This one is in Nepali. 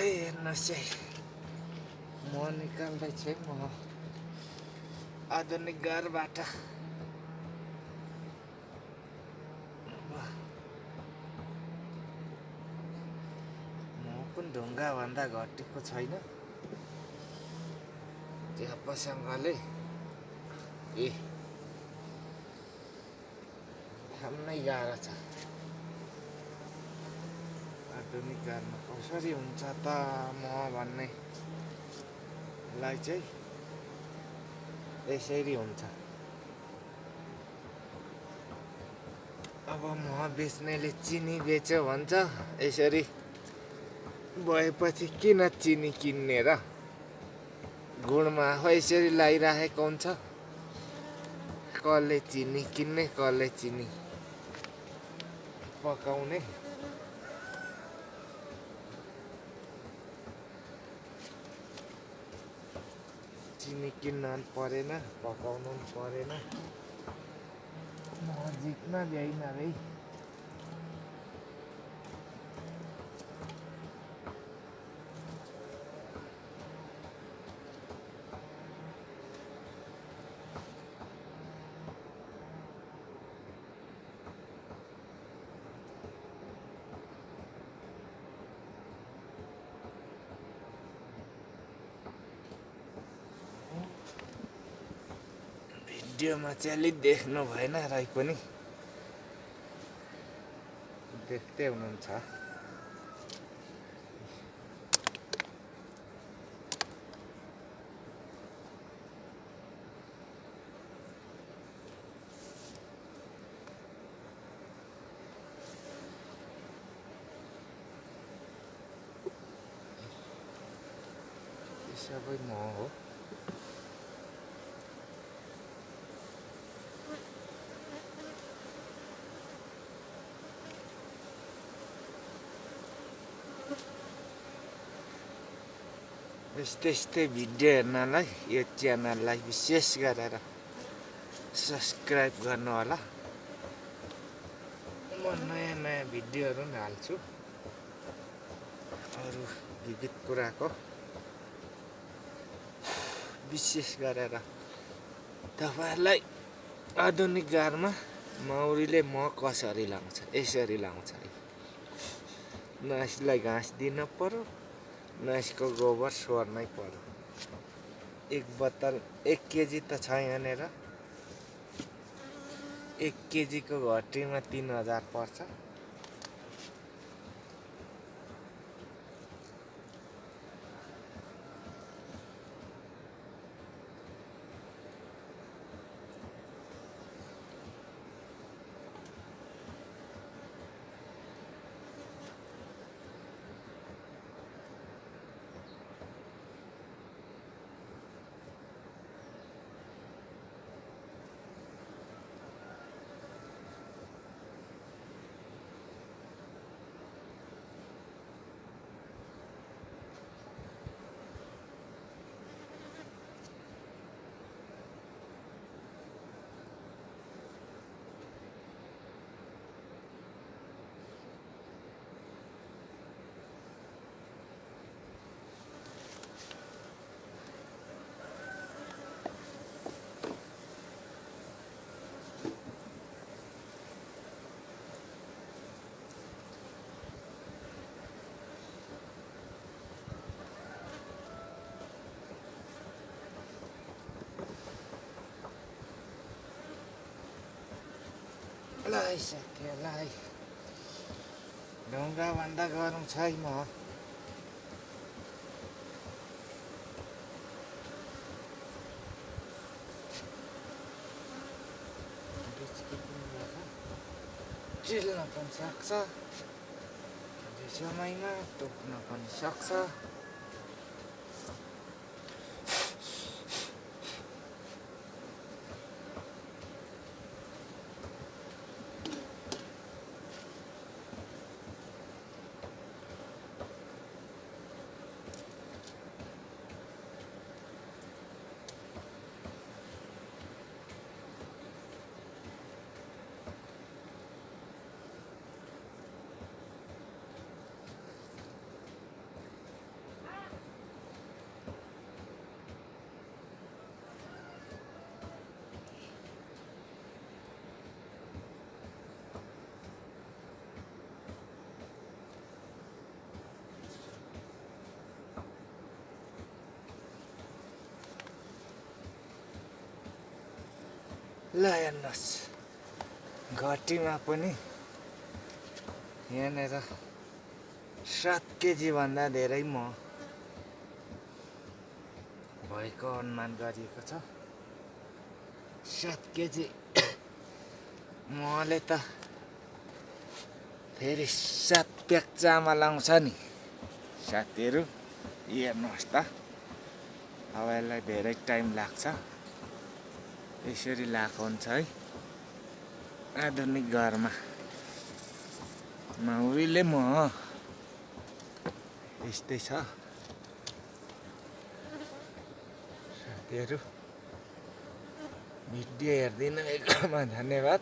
हेर्नुहोस् है म निकाल्दैछु है म आधुनिक घरबाट म पनि ढुङ्गाभन्दा घटेको छैन च्यापासँगले थाम्नै गाह्रो छ आधुनिक घरमा कसरी हुन्छ त म भन्नेलाई चाहिँ यसरी हुन्छ अब मह बेच्नेले चिनी बेच्यो भन्छ यसरी भएपछि किन चिनी किन्ने र गुडमा यसरी लगाइराखेको हुन्छ कसले चिनी किन्ने कसले चिनी पकाउने चिनी किन्न परेन पकाउनु परेन म जित्न भ्याइन रे भिडियोमा चाहिँ अलिक देख्नु भएन राई पनि देख्दै हुनुहुन्छ यो सबै म हो यस्तै भिडियो हेर्नलाई यो च्यानललाई विशेष गरेर सब्स्क्राइब गर्नु होला म नयाँ भिडियोहरू पनि हाल्छु अरू विविध कुराको विशेष गरेर तपाईहरुलाई आधुनिक घरमा मौरीले मह कसरी लाउँछ यसरी लाउँछ न यसलाई घाँस दिन पर्यो न यसको गोबर सोर्नै पर्यो एक बोतल 1 केजी त छ यहाँनेर 1 केजीको घटीमा 3000 पर्छ लगाइसकेलाई ढुङ्गाभन्दा गरौँ छैन चिल्न पनि सक्छ समयमा टोक्न पनि सक्छ ल हेर्नुहोस् घटीमा पनि यहाँनिर 7 केजी भन्दा धेरै मह भएको अनुमान गरिएको छ। 7 केजी महले त फेरि 7 प्याक चामल आउँछ नि साथीहरू। हेर्नुहोस् त अब यसलाई धेरै टाइम लाग्छ। यसरी लाएको हुन्छ है आधुनिक घरमा। मौरीले मह यस्तै छ साथीहरू। भिडियो हेरिदिनु भएकोमा धन्यवाद।